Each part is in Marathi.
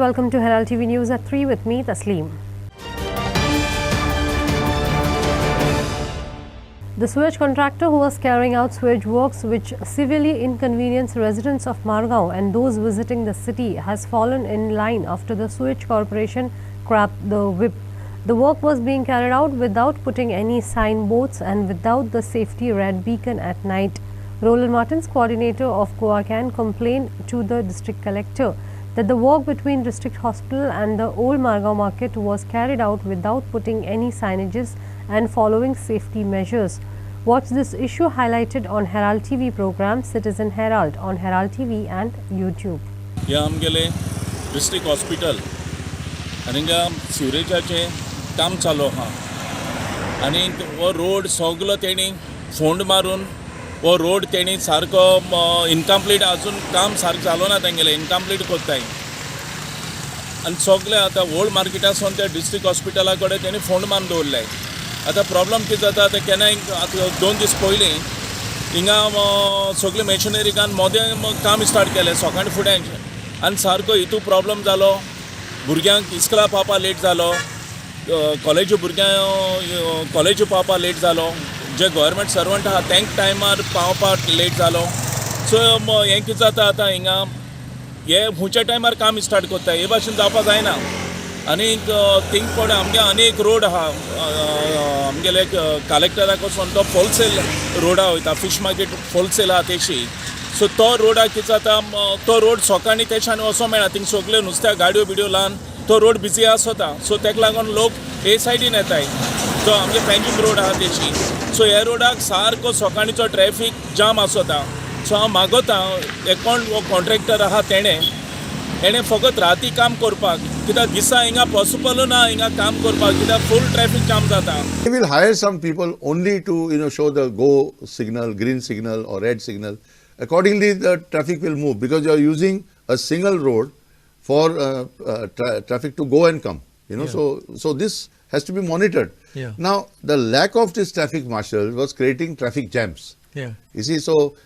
welcome to Herald TV News at 3 with me, Tasleem. The sewage contractor who was carrying out sewage works which severely inconvenienced residents of Margao and those visiting the city has fallen in line after the sewage corporation scrapped the whip. The work was being carried out without putting any signboards and without the safety red beacon at night. Roland Martins, coordinator of Goacan, complained to the district collector that the work between district hospital and the old Margao market was carried out without putting any signages and following safety measures. Watch this issue highlighted on Herald TV program Citizen Herald on Herald TV and YouTube. या आमगेले डिस्ट्रिक्ट हॉस्पिटल आनी हिंगा सिवरेजाचें काम चालू आहा आनी वो रोड सगलो तेणी फोंड मारून वो रोड तेणी सारको इनकम्प्लीट अजून काम सारको चालू ना तेंगेले इनकम्प्लीट कोत्ताय आनी सगळे आतां ओल्ड मार्केटासून ते डिस्ट्रिक्ट हॉस्पिटला कडेन तेणी फोंड मारून दवरल्याय. आतां प्रॉब्लम कितें जाता ते केन्नाय आतां 2 दीस पयलीं हिंगा सगळे मॅशिनरीकान मोदें काम स्टार्ट केलें सकाळी फुड्यांचें आनी सारको हितू प्रॉब्लम जालो. भुरग्यांक इस्कला पावपा लेट जालो, कॉलेज भुरग्यांक कॉलेज पावपा लेट जालो, जे गव्हर्मेंट सर्वंट आहा तांकां टायमार पावपाक लेट जालो. सो हें कितें जाता आतां हिंगा हे खंयच्या टायमार काम स्टार्ट कोत्ता हे भाशेन जावपा जायना. आनी थिंग पडे आमगे आनी एक रोड आहा आमगेले कलेक्टराक वचून तो होलसेल रोडा वयता फिश मार्केट होलसेल आहा तेशी. सो तो रोडाक कितें जाता तो रोड सकाळी तेच्यान वचोंक मेळना थिंग सगल्यो नुस्त्या गाडयो बिडयो लावन तो रोड बिजी आसता. सो तेका लागून लोक हे सायडीन येताय जो आमगे पेंजीम रोड आहा तेची. सो ह्या रोडाक सारको सकाळीचो ट्रॅफिक जाम आसता. सो हांव मागोता हे कोण कॉन्ट्रॅक्टर आहा तेणें फकत राती काम करपाक कित्याक दिसा हिंगा पॉसिबल ना हिंगा काम करपाक कित्याक फूल ट्रॅफिक जाम जाता. They will hire some people only to show the go signal, green signal or red signal. Accordingly, the traffic will move because you are using a single road for traffic to go and come. So this has to be monitored. Yeah. Now, the lack of this traffic marshal was creating traffic jams. Yeah. You see,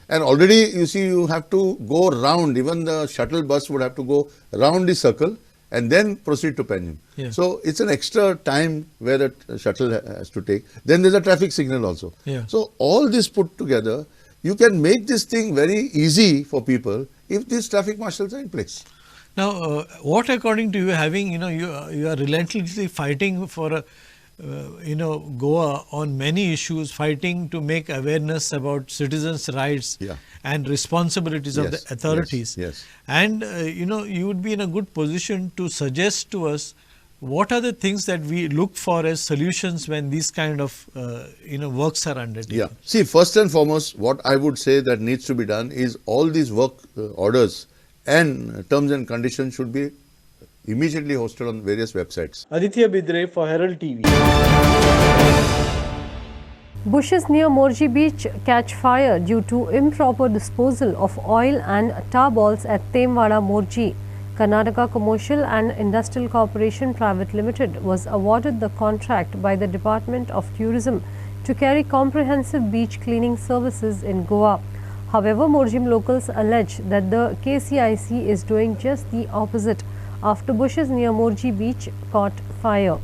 and already you have to go round. Even the shuttle bus would have to go round the circle and then proceed to Panjim. Yeah. So it's an extra time where the shuttle has to take. Then there's a traffic signal also. Yeah. So all this put together, you can make this thing very easy for people if these traffic marshals are in place. Now, what according to you, having you are relentlessly fighting for Goa on many issues, fighting to make awareness about citizens' rights and responsibilities of the authorities. Yes. And you would be in a good position to suggest to us what are the things that we look for as solutions when these kind of works are undertaken. Yeah. See, first and foremost, what I would say that needs to be done is all these work orders and terms and conditions should be immediately hosted on various websites. Aditya Bidre for Herald TV. Bushes near Morji Beach catch fire due to improper disposal of oil and tar balls at Temwada, Morji. Karnataka Commercial and Industrial Corporation Private Limited was awarded the contract by the Department of Tourism to carry comprehensive beach cleaning services in Goa. However, Morjim locals allege that the KCIC is doing just the opposite after bushes near Morji Beach caught fire.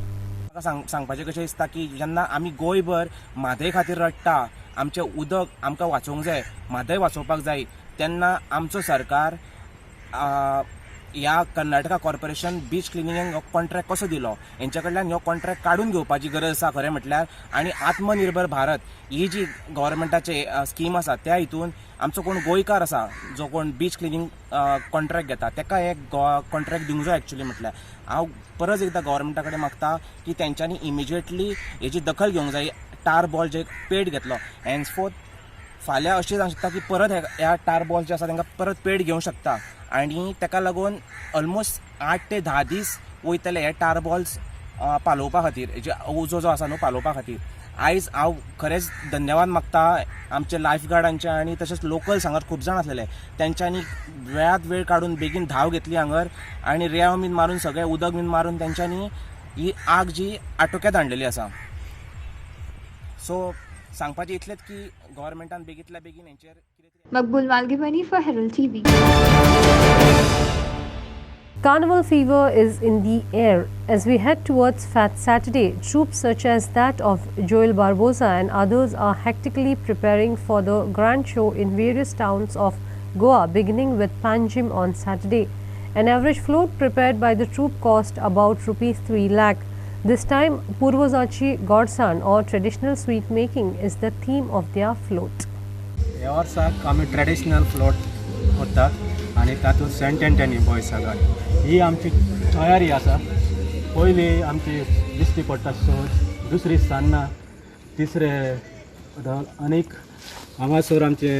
सांगपाचें कशें दिसता की जेन्ना आमी गोंयभर म्हादय खातीर रडटा आमचें उदक आमकां वाचोवंक जाय म्हादय वाचोवपाक जाय तेन्ना आमचो सरकार ह्या Karnataka corporation beach cleaning contract कसो दिलो हेंच्या कडल्यान हो कॉन्ट्रॅक्ट काडून घेवपाची गरज आसा खरें म्हटल्यार. आनी आत्मनिर्भर भारत ही जी गव्हर्मेंटाची स्कीम आसा त्या हितून आमचो कोण गोंयकार आसा जो कोण बीच क्लिनिंग कॉन्ट्रॅक्ट घेता ताका हे कॉन्ट्रॅक्ट दिवंक जाय एक्चुअली म्हटल्यार. हांव परत एकदां गव्हर्मेंटा कडेन मागता की तेंच्यांनी इमिजिएटली हेची दखल घेवंक जाय. टार बॉल जे पेड घेतलो हॅन्सफोर्थ फाल्यां अशें जावंक शकता की परत ह्या टार बॉल जे आसा तांकां परत पेड घेवंक शकता आनी ताका लागून ऑलमोस्ट 8 ते 10 दीस वयतले हे टार बॉल्स पालोवपा खातीर हेजे उजो जो आसा न्हू पालोवपा खातीर. आयज हांव खरेंच धन्यवाद मागता आमचे लायफ गार्डांचे आनी तशेंच लोकल्स हांगर खूब जाण आसलेले तेंच्यांनी वेळांत वेळ काडून बेगीन धांव घेतली हांगर आनी रेंव बीन मारून सगळें उदक बीन मारून तेंच्यांनी ही आग जी आटोक्यांत हाडलेली आसा. सो सांगपाचें इतलेंच की गव्हर्मेंटान बेगींतल्या बेगीन हेंचेर मकबूल मालगीबनी for Herald TV. Carnival fever is in the air. As we head towards Fat Saturday, troops such as that of Joel Barbosa and others are hectically preparing for the grand show in various towns of Goa, beginning with Panjim on Saturday. An average float prepared by the troop cost about rupees 3 lakh. This time, Purvazachi Godsan or traditional sweet making is the theme of their float. ह्या वर्साक आमी ट्रेडिशनल फ्लोट करतात आनी तातूंत सेंट एंटनी बॉयज सांगात ही आमची तयारी आसा. पयली आमची दिश्टी पडटा सोज, दुसरी सान्नां, तिसरे आनीक हांगासर आमचे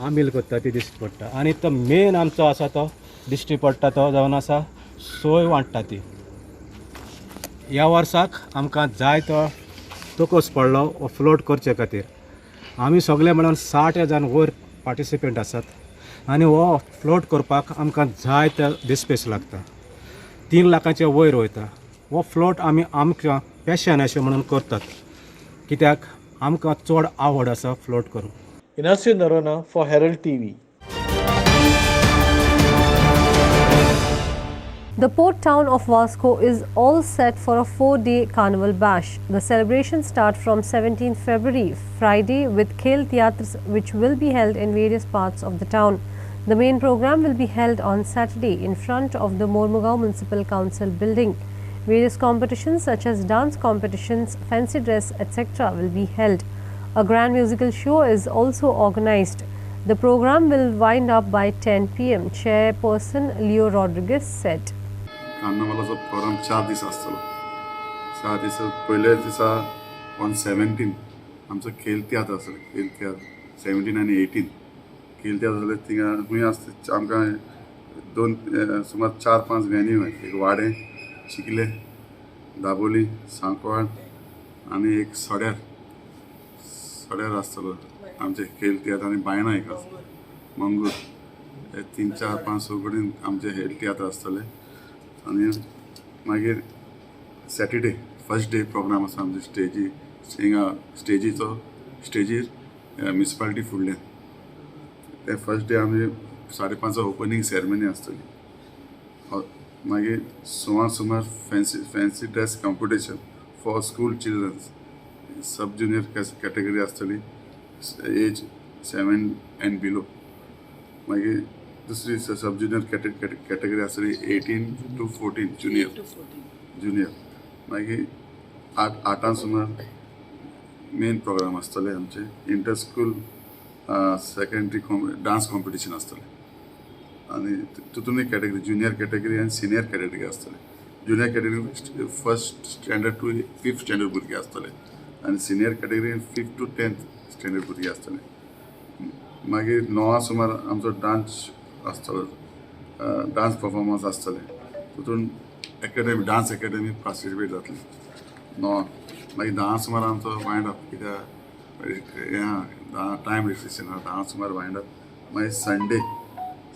आमील करता ती दिश्टी पडटा आनी तो मेन आमचो आसा तो दिश्टी पडटा तो जावन आसा सोय वांट्टा ती. ह्या वर्साक आमकां जाय तो तोकोस पडलो हो फ्लोट करचे खातीर. आमी सगळे मेळून 60,000 वयर पार्टिसिपेंट आसात आनी हो फ्लोट करपाक आमकां जाय ते डिस्पेस लागता. 3 लाखाचे वयर वयता. हो फ्लोट आमी आमच्या पॅशन अशें म्हणून करतात कित्याक आमकां चड आवड आसा फ्लोट करूंक. Inacio Narona for Herald TV. The port town of Vasco is all set for a 4-day carnival bash. The celebrations start from 17th February, Friday, with Khel Theatres which will be held in various parts of the town. The main program will be held on Saturday in front of the Mormugao Municipal Council building. Various competitions such as dance competitions, fancy dress, etc. will be held. A grand musical show is also organized. The program will wind up by 10 p.m. Chairperson Leo Rodriguez said. कार्नावालाचो प्रोग्राम 4 दीस आसतलो. 4 दीस पयल्या दिसा ऑन 17 आमचो खेल तियात्र आसतलो. खेल तियात्र 17 आनी 18 खेल तियात्र आसतले. थिंगा खंय आसता आमकां दोन सुमार 4-5 वेन्यू एक वाडे, चिखले, दाबोली, सांकवाळ आनी एक सड्यार आसतलो आमचे खेल तियात्र आनी बायणां एक आसता मंगूर. हे 3-4-5 कडेन आमचे खेल तियात्र आसतले. आनी मागीर सॅटर्डे फर्स्ट डे प्रोग्राम आसा आमचे स्टेजीर म्युनिसिपालिटी फुडल्यान. ते फर्स्ट डे आमी 5:30 ओपनिंग सेरेमनी आसतली. मागीर सुमार fancy dress competition for school children's sub junior category आसतली एज 7 and below. मागीर दुसरी सब ज्युनियर कॅटेगरी आसतली 18 to 14 ज्युनियर. मागीर 8 सुमार मेन प्रोग्राम आसतले आमचे inter school secondary dance competition आसतले आनी तितून एक कॅटेगरी ज्युनियर कॅटेगरी आनी सिनियर कॅटेगरी आसतले. Junior category 1st standard to 5th standard भुरगे आसतले आनी senior category 5th to 10th standard भुरगे आसतले. मागीर 9 सुमार आमचो डान्स आसतलो डान्स परफॉर्मन्स आसतले. तितून डान्स एकेडमी पार्टिसिपेट जातली 9. मागीर 10 सुमार आमचो वायंड अप कित्याक टायम रिस्ट्रिक्शन 10 सुमार वायंड अप. मागीर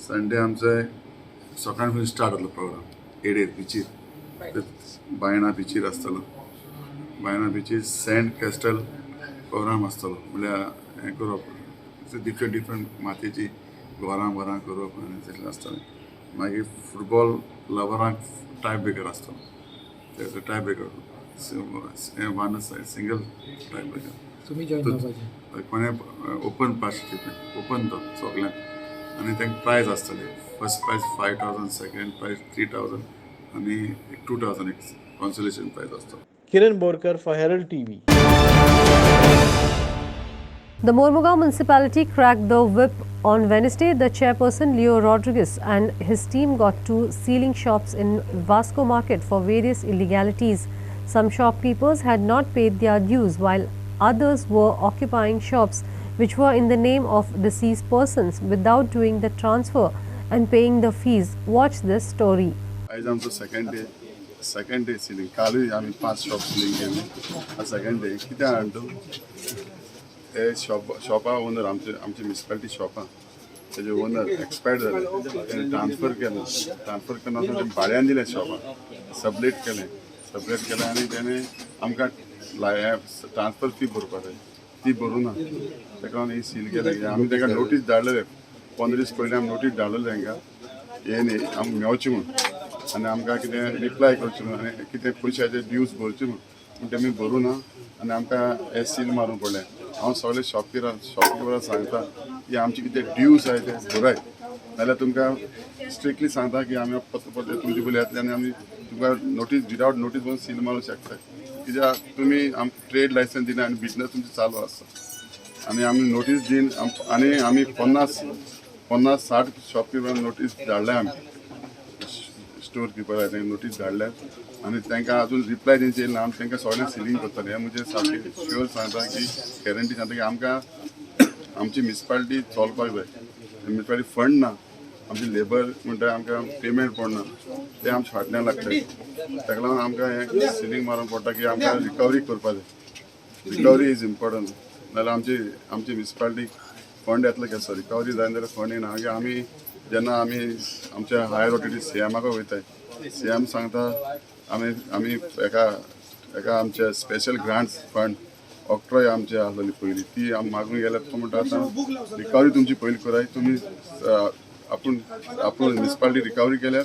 संडे आमचे सकाळी स्टार्ट जातलो प्रोग्राम 8 बिचीर बायणा बिचीर आसतलो. बायणा बिचीर सेंट कॅस्टल प्रोग्राम आसतलो म्हळ्यार हें करप डिफरंट मातयेची घरां करप आनी तशें आसतलें. मागीर फुटबॉल लवरांक टाय ब्रेकर आसतलो. तेजो tie breaker single tie breaker कोणे ओपन पार्टिसिपेट ओपन तो सगळ्यांक आनी तांकां प्रायज आसतले. फर्स्ट प्रायज 5,000, सेकंड प्रायज 3,000 आनी 2,000 एक कॉन्सोलेशन प्रायज आसतलो. Kiran Borkar for Herald TV. The Mormugao municipality cracked the whip on Wednesday. The chairperson Leo Rodriguez and his team got to sealing shops in Vasco market for various illegalities. Some shopkeepers had not paid their dues while others were occupying shops which were in the name of deceased persons without doing the transfer and paying the fees. Watch this story. आयज आमचो सेकंड डे सिलींग. कालूय आमी 5 शॉप सिलींग केली. सेकंड डे कित्याक हाडलो हे शॉपा ओनर आमचे म्युनिसिपालिटी शॉपां तेजे ओनर एक्सपायर्ड जाले. तेणें ट्रान्सफर करना तेणें भाड्यान दिलें शॉपां. सबलेट केलें आनी तेणें आमकां ट्रान्सफर फी भरपाक जाय ती भरूं ना. ताका लागून ही सील केलें. आमी ताका नोटीस धाडलेले 15 दीस पयलीं आमी नोटीस धाडलेले तांकां हे न्ही आमी मेवचें म्हूण. आनी आमकां कितें रिप्लाय करचें म्हूण आनी कितें पयशाचे ड्यूज भरचे म्हूण तेमी भरूं ना आनी आमकां हे सील मारूंक पडलें. हांव सगळे शॉपकिपराक सांगता की आमचे कितें ड्यूज आहाय ते भराय, नाल्यार तुमकां स्ट्रिक्टली सांगता की आमी परते तुमचे पयलीं येतले आनी आमी तुमकां नोटीस विदावट नोटीस म्हणून सील मारूंक शकता. कित्याक तुमी आमकां ट्रेड लायसन्स दिना आनी बिजनस तुमचो चालू आसा आनी आमी नोटीस दिन आनी आमी 50-60 शॉपकिपरांक नोटीस धाडल्या. आमी स्टोर किपर तांकां नोटीस धाडल्या आनी तांकां अजून रिप्लाय तेंचे येयना. आमी तांकां सगळें सिलींग करतले. हे म्हणजे सारकें शुअर सांगता की गॅरंटी सांगता की आमकां आमची म्युनिसिपालिटी चलपाक जाय. म्युनिसिपालिटी फंड ना, आमचे लेबर म्हणटा आमकां पेमेंट पडना, ते आमच्या फाटल्यान लागता. ताका लागून आमकां हें सिलींग मारूंक पडटा की आमकां रिकवरी करपा जाय. रिकवरी इज इम्पॉर्टंट, नाल्यार आमची म्युनिसिपालिटी फंड येतलो केसो रिकवरी जायना जाल्यार फंड येना. मागीर आमी जेन्ना आमी आमच्या हायर ऑथॉरिटी सीएमाक वयताय, सीएम सांगता आमी एका आमच्या स्पेशल ग्रांट्स फंड ऑक्ट्रॉय आमची आसलेली पयली ती आमी मागूंक गेल्यार तो म्हणटा आतां रिकवरी तुमची पयली कराय. तुमी आपूण म्युनिसिपालिटी रिकवरी केल्यार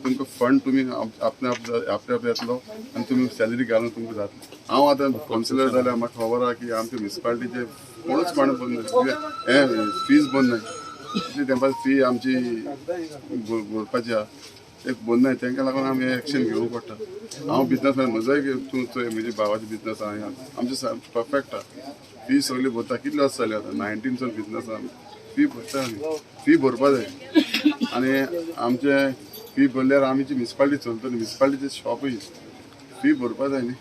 तुमकां फंड तुमी आपणे आप येतलो आनी तुमी सॅलरी घालून तुमकां जातलो. हांव आतां कावन्सिलर जाल्यार म्हाका खबर आहा की आमच्या म्युनिसिपालिटीचे कोणूच कोण बंद हें फीज बंद नाय. कितली तेंपार फी आमची भरपाची आहा ते बंद नाय. तांकां लागून आमी एक्शन घेवंक पडटा. हांव बिजनसमॅन म्हजोय तूं चोय म्हजे भावाचो बिजनस आहा आमचे परफेक्ट आहा. फी सगळी भरता. कितले वर्स जाली आतां 19 बिजनस आहा. फी भरता आमी. फी भरपा जाय आनी आमचे फी भरल्यार आमची म्युनिसिपालिटी चलतली. म्युनिसिपालिटीचे शॉपूय फी भरपा जाय न्ही.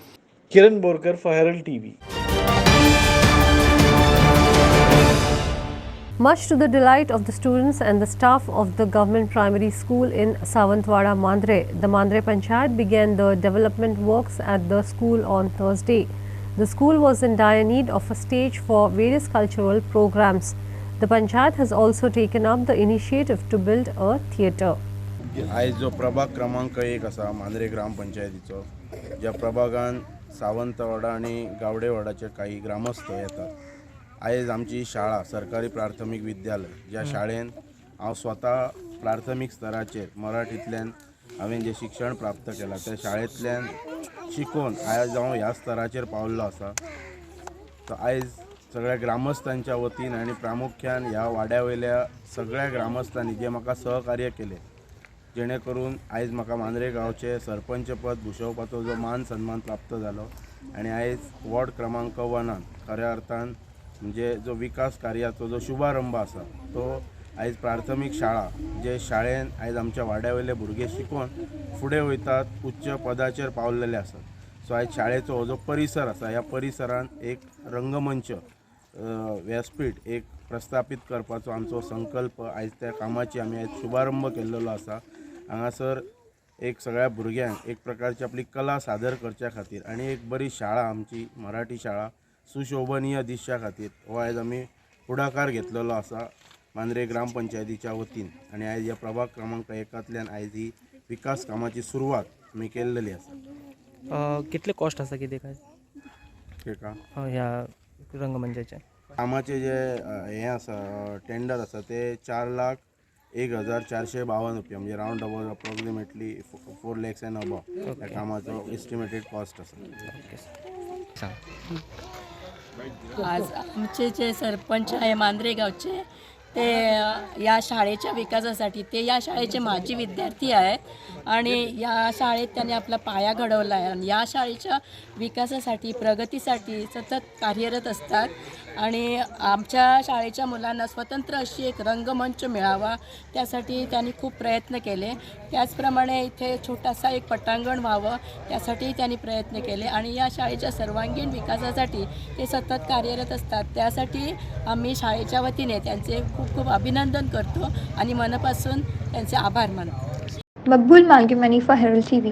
किरण Borkar for Herald TV. Much to the delight of the students and the staff of the government primary school in Sawantwada, Mandre, the Mandre Panchayat began the development works at the school on Thursday. The school was in dire need of a stage for various cultural programs. The Panchayat has also taken up the initiative to build a theatre. आयज जो प्रभाग क्रमांक 1 आसा मांद्रे ग्रामपंचायतीचो, ज्या प्रभागान सावंतवाडा आनी गावडेवाडाचे काही ग्रामस्थ येतात. आयज आमची शाळा सरकारी प्राथमीक विद्यालय, ज्या शाळेन हांव स्वता प्राथमीक स्तराचेर मराठींतल्यान हांवें जें शिक्षण प्राप्त केलां त्या शाळेंतल्यान शिकून आयज हांव ह्या स्तराचेर पावल्लो आसा. तो आयज सगळ्या ग्रामस्थांच्या वतीन आनी प्रामुख्यान ह्या वाड्या वयल्या सगळ्या ग्रामस्थांनी जे म्हाका सहकार्य केलें, जेणे करून आयज म्हाका मांद्रे गांवचे सरपंच पद भुशोवपाचो जो मान सन्मान प्राप्त जालो आनी आयज वॉर्ड क्रमांक 1 खऱ्या अर्थान म्हणजे जो विकास कार्याचो जो शुभारंभ आसा तो आयज प्राथमीक शाळा जे शाळेन आयज आमच्या वाड्या वयले भुरगे शिकून फुडें वयतात, उच्च पदाचेर पावलेले आसात. सो आयज शाळेचो हो जो परिसर आसा ह्या परिसरान एक रंगमंच व्यासपीठ एक प्रस्थापीत करपाचो आमचो संकल्प आयज त्या कामाची आमी आयज शुभारंभ केल्लो आसा. हांगासर एक सगळ्या भुरग्यांक एक प्रकारची आपली कला सादर करच्या खातीर आनी एक बरी शाळा आमची मराठी शाळा सुशोभनीय दिसच्या खातीर हो आयज आमी फुडाकार घेतलेलो आसा मांद्रे ग्रामपंचायतीच्या वतीन. आनी आयज ह्या प्रभाग क्रमांक 1 आयज ही विकास कामाची सुरवात आमी केल्लेली आसा. कितले कॉस्ट आसा कितें काय तेका ह्या रंगमंचाचे कामाचे जे हें आसा टेंडर आसा ते 4,01,452 रुपया म्हणजे round about approximately 4 lakhs end above ह्या कामाचो एस्टिमेटेड कॉस्ट आसा. आज आमचे जे सरपंच आहे मांद्रे गावचे ते या शाळेच्या विकासासाठी ते या शाळेचे माजी विद्यार्थी आहेत आणि या शाळेत त्यांनी आपला पाया घडवला आहे आणि या शाळेच्या विकासासाठी प्रगतीसाठी सतत कार्यरत असतात. आणि आमच्या शाळेच्या मुलांना स्वतंत्र अशी एक रंगमंच मिळावा त्यासाठी त्यांनी खूप प्रयत्न केले. त्याचप्रमाणे इथे छोटासा एक पटांगण व्हावं त्यासाठी त्यांनी प्रयत्न केले आणि या शाळेच्या सर्वांगीण विकासासाठी ते सतत कार्यरत असतात. त्यासाठी आम्ही शाळेच्या वतीने त्यांचे खूप खूप अभिनंदन करतो आणि मनापासून त्यांचे आभार मानतो. मकबूल मांगीमनी for Herald TV.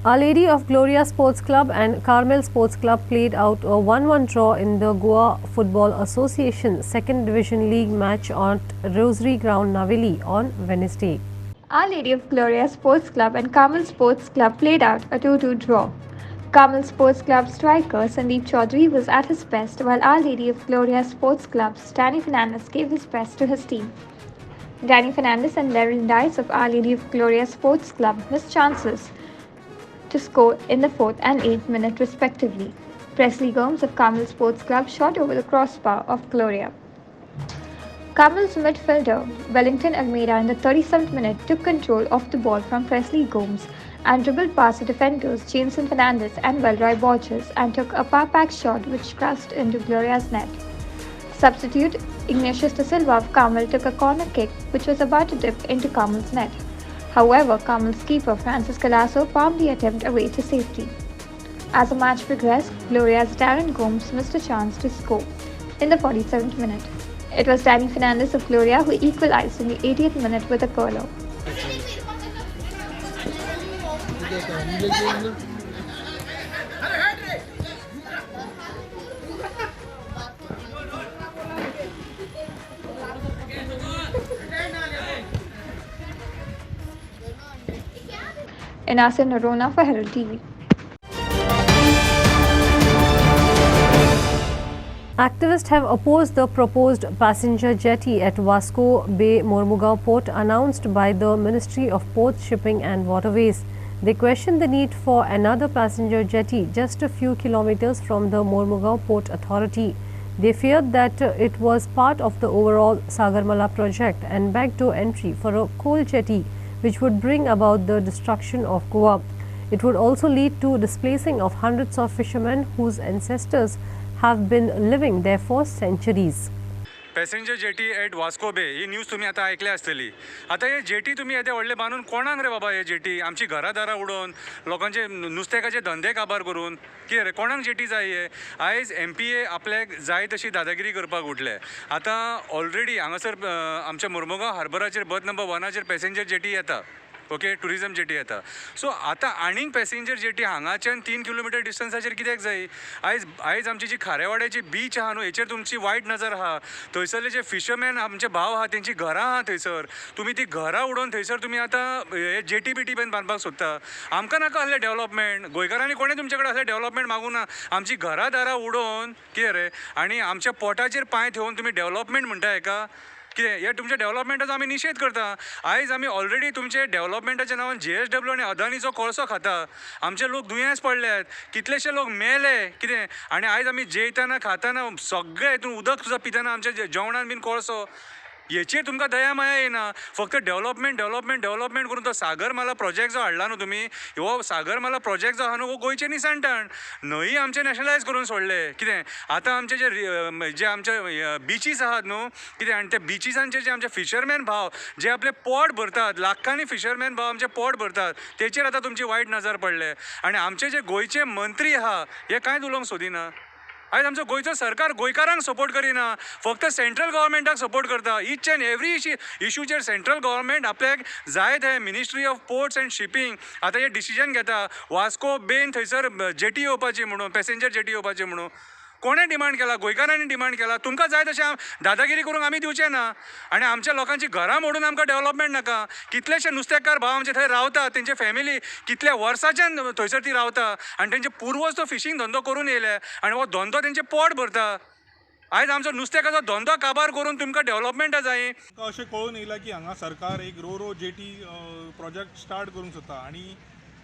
Our Lady of Gloria Sports Club and Carmel Sports Club played out a 1-1 draw in the Goa Football Association Second Division League match at Rosary Ground, Naveli on Wednesday. Our Lady of Gloria Sports Club and Carmel Sports Club played out a 2-2 draw. Carmel Sports Club striker Sandeep Chaudhary was at his best while Our Lady of Gloria Sports Club Stanley Fernandez gave his best to his team. Danny Fernandez and Daryl Dice of Our Lady of Gloria Sports Club missed chances to score in the 4th and 8th minute respectively. Presley Gomes of Carmel Sports Club shot over the crossbar of Gloria. Carmel's midfielder Wellington Almeida in the 37th minute took control of the ball from Presley Gomes and dribbled past the defenders Jameson Fernandez and Welroy Borges and took a power-pack shot which crashed into Gloria's net. Substitute Ignatius da Silva of Carmel took a corner kick which was about to dip into Carmel's net. However, Carmel's keeper Francis Calasso palmed the attempt away to safety. As the match progressed, Gloria's Darren Gomes missed a chance to score in the 47th minute. It was Danny Fernandez of Gloria who equalized in the 80th minute with a curler. Inasir Narona for Herald TV. Activists have opposed the proposed passenger jetty at Vasco Bay Mormugao port announced by the Ministry of Ports, Shipping and Waterways. They question the need for another passenger jetty just a few kilometers from the Mormugao Port Authority. They feared that it was part of the overall Sagarmala project and begged to entry for a coal jetty which would bring about the destruction of Goa. It would also lead to displacing of hundreds of fishermen whose ancestors have been living there for centuries. Passenger jetty at Vasco bay ही न्यूज तुम्ही आता ऐकली असतली. आता हे जेटी तुम्ही येते व्हडले बांदून कोणाक रे बाबा हे जेटी आमची घरादारां उडोवन लोकांचे नुस्तेकाचे धंदे काबार करून कितें रे कोणाक जेटी जाय हे आयज MPA आपल्याक जाय तशी दादागिरी करपाक उठले. आता ऑलरेडी हांगासर आमच्या मुर्मुगांव हार्बराचेर बर्थ नंबर 1 पॅसेंजर जेटी येता. ओके टुरिजम जेटी येता. सो आतां आनीक पॅसेंजर जेटी हांगाच्यान 3 किलोमिटर डिस्टन्साचेर कित्याक जाय. आयज आमची जी खारेवाड्याची बीच आहा न्हू हेचेर तुमची वायट नजर आहा. थंयसरले जे फिशरमॅन आमचे भाव आहा तेंची घरां आहा थंयसर. तुमी ती घरां उडोवन थंयसर तुमी आतां हे जेटी बिटी बीन बांदपाक सोदता. आमकां नाका आहलें डेवलपमेंट. गोंयकारांनी कोणें तुमचे कडेन असलें डेवलपमेंट मागूं ना. आमची घरां दारां उडोवन कितें रे आनी आमच्या पोटाचेर पांय ठेवून तुमी डेवलपमेंट म्हणटा हेका कितें हे तुमच्या डेवलपमेंटाचो आमी निशेध करता. आयज आमी ऑलरेडी तुमचे डेवलपमेंटाच्या नांवान JSW आनी अदानीचो कोळसो खाता. आमचे लोक दुयेंस पडल्यात. कितलेशे लोक मेले कितें आनी आयज आमी जेयतना खातना सगळे हितून उदक सुद्दां पितना आमच्या जेवणान बीन कोळसो हेचेर तुमकां दया माया येना. फक्त डेवलपमेंट करून तो सागरमाला प्रोजेक्ट जो हाडला न्हू तुमी हो सागरमाला प्रोजेक्ट जो आहा न्हू हो गोंयचें निसांठण. न्हंय आमचे नॅशनलायज करून सोडले कितें. आतां आमचे जे आमचे बिचीस आहात न्हू कितें आनी त्या बिचीसांचेर जे आमचे फिशरमॅन भाव जे आपले पोट भरतात लाखांनी फिशरमॅन भाव आमचे पोट भरतात तेचेर आतां तुमची वायट नजर पडले. आनी आमचे जे गोंयचे मंत्री आहा हे कांयच उलोवंक सोदिना. आयज आमचो गोंयचो सरकार गोंयकारांक सपोर्ट करिना. फक्त सेंट्रल गव्हर्मेंटाक सपोर्ट करता. ईच एंड एवरी इशूचेर सेंट्रल गव्हर्मेंट आपल्याक जाय ते ministry of ports and shipping आतां हे डिसिजन घेता वास्को बेन थंयसर जेटी येवपाची म्हणून पॅसेंजर जेटी येवपाची म्हणून. कोणें डिमांड केला. गोंयकारांनी डिमांड केला. तुमकां जाय तशें दादागिरी करूंक आमी दिवचे ना. आनी आमच्या लोकांची घरां मोडून आमकां डेवलपमेंट नाका. कितलेशे नुस्तेकार भाव आमचे थंय रावतात तेंचे फॅमिली कितल्या वर्सांच्यान थंयसर ती रावता आनी तेंचे पुर्वज तो फिशींग धंदो करून येयले आनी हो धंदो तेंचे पोट भरता. आयज आमचो नुस्तेकाचो धंदो काबार करून तुमकां डेवलपमेंटा जाय. अशें कळून येयला की हांगा सरकार एक रो जेटी प्रोजेक्ट स्टार्ट करूंक सोदता आनी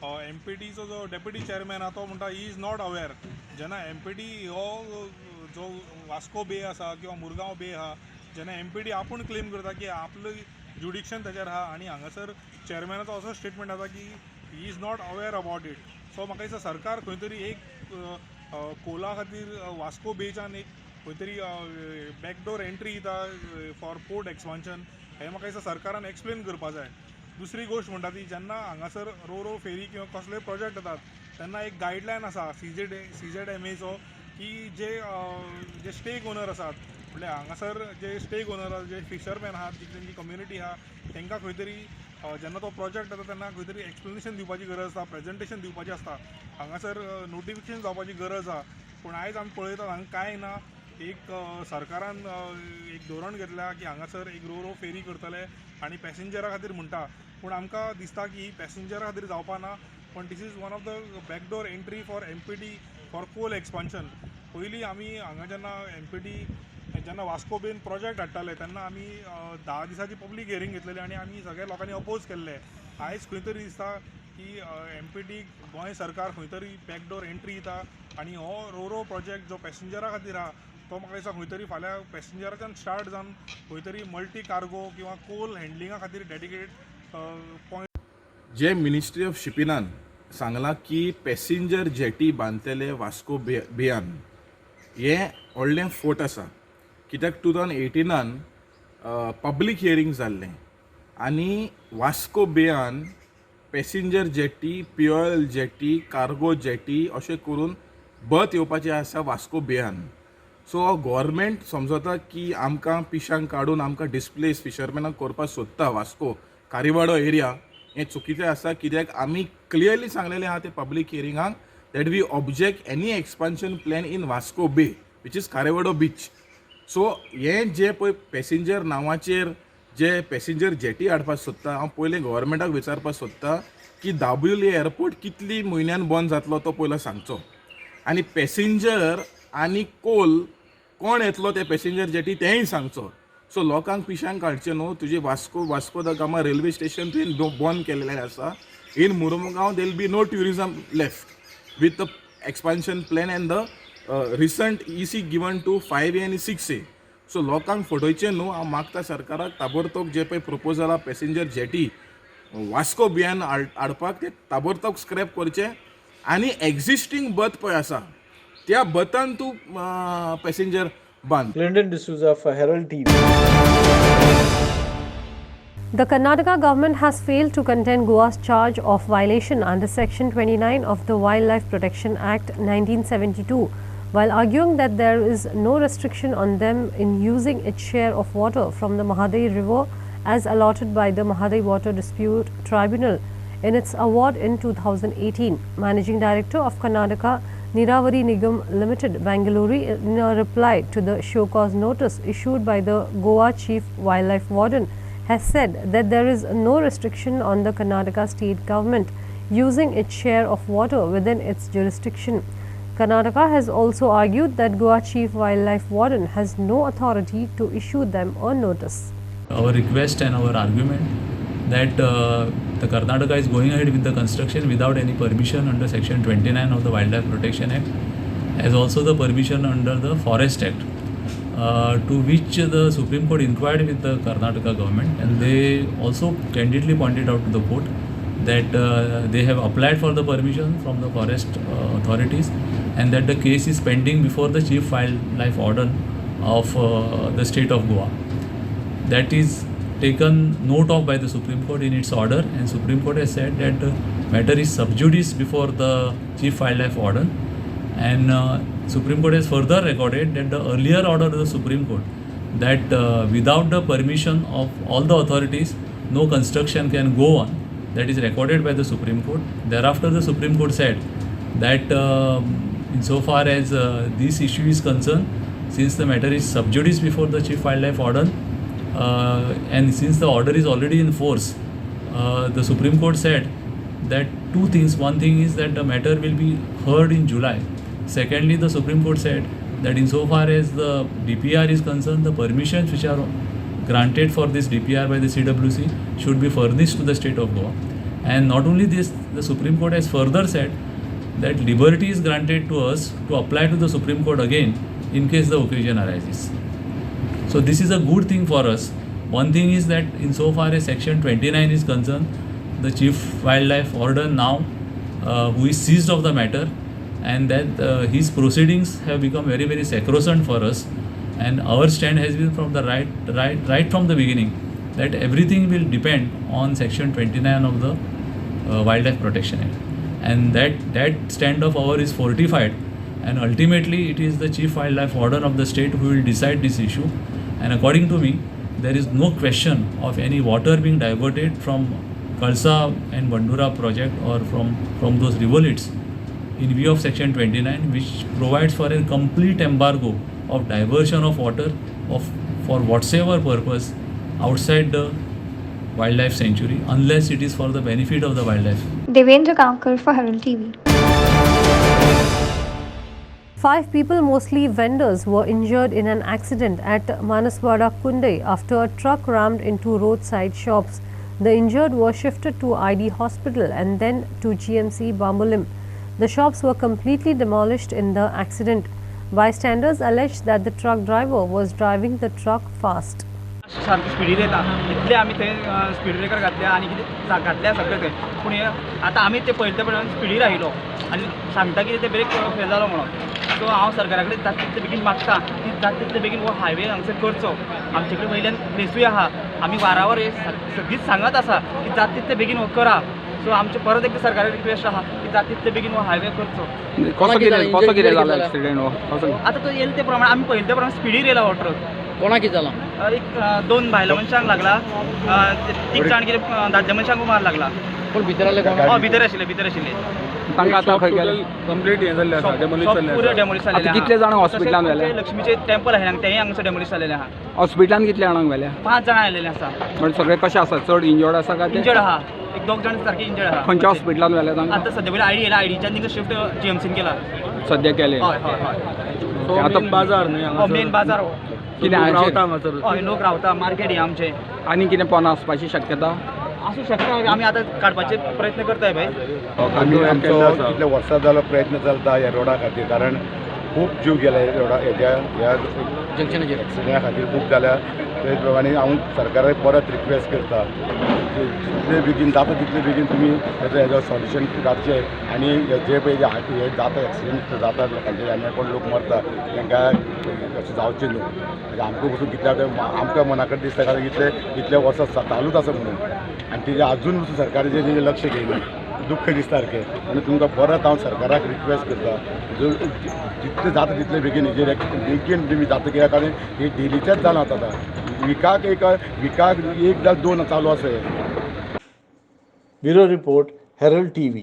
MPDचो जो डेप्युटी चेअरमॅन आहा तो म्हणटा ही इज नॉट अवेर. जेन्ना MPD हो जो वास्को बे आसा किंवा मुरगांव बे आहा जेन्ना MPD आपूण क्लेम करता की आपलं ज्युडिक्शन ताचेर आहा आनी हांगासर चेअरमॅनाचो असो स्टेटमेंट आसा की he is not aware about it. So म्हाका दिसता सरकार खंय तरी एक कोला खातीर वास्को बेच्यान एक खंय तरी बॅकडोर एंट्री दिता फॉर पोर्ट एक्सपान्शन हें म्हाका दिसता सरकारान एक्सप्लेन करपा जाय. दुसरी गोष्ट म्हणटा ती जेन्ना हांगासर रो फेरी किंवा कसलेय प्रोजेक्ट येतात तेन्ना एक गायडलायन आसा CZMAचो की जे स्टेक ओनर आसात म्हणजे हांगासर जे स्टेक ओनर आसा जे फिशरमॅन आहात जी तेंची कम्युनिटी आहा तांकां खंय तरी जेन्ना तो प्रोजेक्ट येता तेन्ना खंय तरी एक्सप्लेनेशन दिवपाची गरज आसता. प्रेजेंटेशन दिवपाचें आसता. हांगासर नोटिफिकेशन जावपाची गरज आहा. पूण आयज आमी पळयतात हांगा कांय ना. एक सरकारान एक धोरण घेतल्या की हांगासर एक रो फेरी करतले आनी पॅसेंजरा खातीर म्हणटा. पूण आमकां दिसता की ही पॅसेंजरा खातीर जावपा ना. पण this is one of the backdoor entry for MPD for coal expansion. पयलीं आमी हांगा जेन्ना MPD जेन्ना वास्को बेन प्रोजेक्ट हाडटाले तेन्ना आमी 10 दिसाची पब्लीक हियरींग घेतलेली आनी आमी सगळ्या लोकांनी अपोज केल्ले. आयज खंय तरी दिसता की एमपीटी गोंय सरकार खंय तरी बॅकडोर एंट्री दिता आनी हो रोरो प्रोजेक्ट जो पॅसेंजरा खातीर आहा तो म्हाका दिसता खंय तरी फाल्यां पॅसेंजराच्यान स्टार्ट जावन खंय तरी मल्टी कार्गो किंवा कोल हँडलिंगा खातीर डेडिकेटेड पॉयंट. जे मिनिस्ट्री ऑफ शिपिंगान सांगलां की पॅसेंजर जेटी बांदतले वास्को बेयान हें व्हडलें फोट आसा. कित्याक 2018 पब्लीक हियरींग जाल्लें आनी वास्को बेयान passenger jetty, fuel jetty, cargo jetty अशें करून बत येवपाचें आसा वास्को बेयान. सो गव्हर्मेंट समजता की आमकां पिशांक काडून आमकां डिस्प्लेस फिशरमॅनाक करपाक सोदता वास्को कारिवाडो एरिया. हें चुकीचें आसा कित्याक आमी क्लियरली सांगलेलें आहा ते पब्लीक हियरिंगाक that we object any expansion plan in Vasco bay which is Kharivado beach. So हें जे पळय पॅसेंजर नांवाचेर जे पॅसेंजर जेटी हाडपाक सोदता हांव पयलें गव्हर्मेंटाक विचारपाक सोदता की दाबोळी एअरपोर्ट कितली म्हयन्यान बंद जातलो तो पयलो सांगचो आनी पॅसेंजर आनी कोल कोण येतलो ते पॅसेंजर जेटी तेंय सांगचो. सो लोकांक पिशांक काडचें न्हू. तुजी वास्को द गामा रेल्वे स्टेशन तुवें बंद केलेलें आसा. In Mormugao there will be no tourism left with the expansion plan and the recent EC given to 5A आनी 6A. सो लोकांक फटोवचें न्हू. हांव मागता सरकाराक ताबडतोब जे पळय प्रपोजल आहा पॅसेंजर जेटी वास्को बेयान हाडपाक ते ताबडतोब स्क्रॅप करचें आनी एक्झिस्टींग बत पळय आसा त्या बतान तूं पॅसेंजर बांद. Lyndon D'Souza for Herald TV. The Karnataka government has failed to contain Goa's charge of violation under Section 29 of the Wildlife Protection Act 1972, while arguing that there is no restriction on them in using its share of water from the Mahadai River as allotted by the Mahadai Water Dispute Tribunal in its award in 2018. Managing Director of Karnataka Niravari Nigam Limited, Bangalore, in a reply to the show cause notice issued by the Goa Chief Wildlife Warden, has said that there is no restriction on the Karnataka state government using its share of water within its jurisdiction. Karnataka has also argued that Goa Chief Wildlife Warden has no authority to issue them a notice. Our request and our argument that the Karnataka is going ahead with the construction without any permission under Section 29 of the Wildlife Protection Act, as also the permission under the Forest Act, to which the Supreme Court inquired with the Karnataka government, and they also candidly pointed out to the court that they have applied for the permission from the forest authorities and that the case is pending before the Chief Wildlife Warden of the state of Goa. That is taken note of by the Supreme Court in its order, and Supreme Court has said that the matter is sub judice before the Chief Wildlife Warden, and Supreme Court has further recorded that the earlier order of the Supreme Court that without the permission of all the authorities no construction can go on, that is recorded by the Supreme Court. Thereafter the Supreme Court said that insofar as this issue is concerned, since the matter is sub judice before the Chief Wildlife Warden, and since the order is already in force, the Supreme Court said that two things. One thing is that the matter will be heard in July. Secondly, the Supreme Court said that insofar as the DPR is concerned, the permissions which are granted for this DPR by the CWC should be furnished to the state of Goa. And not only this, the Supreme Court has further said that liberty is granted to us to apply to the Supreme Court again in case the occasion arises. So this is a good thing for us. One thing is that insofar as Section 29 is concerned, the Chief Wildlife Warden now, who is seized of the matter, and that his proceedings have become very, very sacrosanct for us, and our stand has been from the right from the beginning that everything will depend on Section 29 of the Wildlife Protection Act, and that stand of ours is fortified, and ultimately it is the Chief Wildlife Warden of the state who will decide this issue. And according to me, there is no question of any water being diverted from Kalsa and Bandura project or from those rivulets in view of Section 29, which provides for a complete embargo of diversion of water for whatsoever purpose outside the wildlife sanctuary, unless it is for the benefit of the wildlife. Devendra Kankar for Herald TV. 5 people, mostly vendors, were injured in an accident at Manaswada Kunde after a truck rammed into roadside shops. The injured were shifted to ID hospital and then to GMC Bambolim. The shops were completely demolished in the accident. Bystanders alleged that the truck driver was driving the truck fast. सारखी स्पिडीर येता इतले आमी थंय स्पीड ब्रेकर घातले आनी कितें घातल्या सगळें थंय पूण आतां आमी ते पळयले तें स्पिडीर आयलो आनी सांगता की ते ब्रेक फेल जालो म्हणून सो हांव सरकारा कडेन जाता तितले बेगीन मागता की जाता तितले बेगीन हो हायवे हांगसर करचो आमचे कडेन वयल्यान प्लेसूय आहा आमी वारावर सगळींच सांगत आसा की जाता तितले बेगीन हो करा सो आमचे परत एकदा सरकाराक रिक्वेस्ट आहा की जाता तितले बेगीन हो हायवे करचो कसो कितें जालो एक्सिडेंट हो आतां तो येयला ते प्रमाणे आमी पळयले ते प्रमाणे स्पिडीर येयला हो ट्रक कोणाक कितें जालां एक 2 भायल्या मनशांक लागला 3 जाण कितें दादल्या मनशांक मार लागला पूण भितर आसले कोण हय भितर आशिल्ले तांकां आतां खंय गेले कंप्लीट हे जाल्ले आसा डेमोलिश जाल्ले पूरे डेमोलिश जाल्ले कितले जाण हॉस्पिटलान व्हेले लक्ष्मीचे टेंपल आहे हांगा तेय हांगसर डेमोलिश जाल्लेले आहा हॉस्पिटलान कितले जाणांक व्हेले 5 जाण आयलेले आसा म्हणजे सगळे कशे आसा चड इंजर्ड आसा काय इंजर्ड आहा एक 2 जाण सारखे इंजर्ड आहा खंयच्या हॉस्पिटलान व्हेले तांकां आता सध्या आयडी येला आयडीच्या निका शिफ्ट जीएमसीन केला सध्या केले हय हय हय आतां बाजार न्हय मेन बाजार कितें रावता हांगासर हय लोक रावता मार्केट हे आमचे आनी कितें पोना आसपाची शक्यता आसूं शकता आमी आतां काडपाचे प्रयत्न करताय भाई आमी आमचो कितले वर्सां जालो प्रयत्न चलता ह्या रोडा खातीर कारण खूब जीव गेला रोडा ह्या जंक्शनाचेर एक्सिडेंटा खातीर खूब जाल्या ते प्रमाणे हांव सरकाराक परत रिक्वेस्ट करता जितले बेगीन जाता तितले बेगीन तुमी हेजो सॉल्युशन काडचें आनी जे पळय हे जाता एक्सिडेंट जाता लोकांचे आनी कोण लोक मरता तांकां अशें जावचें न्हू म्हणजे आमकां पसून कितल्या आमकां मना कडेन दिसता कारण इतले वर्सां चालूच आसा म्हणून आनी तेजें आजून पसून सरकाराचें लक्ष घेयना दुख्ख दिसता सारकें आनी तुमकां परत हांव सरकाराक रिक्वेस्ट करता जितलें जाता तितलें बेगीन हेजेर बेगीन तुमी जाता कित्याक कारण हे डेलीचेंच जालां आतां विकाक 1 2 चालू आसा हे Bureau Report, Herald TV.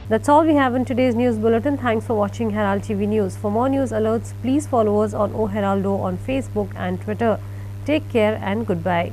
That's all we have in today's news bulletin. Thanks for watching Herald TV News. For more news alerts, please follow us on O Heraldo on Facebook and Twitter. Take care and goodbye.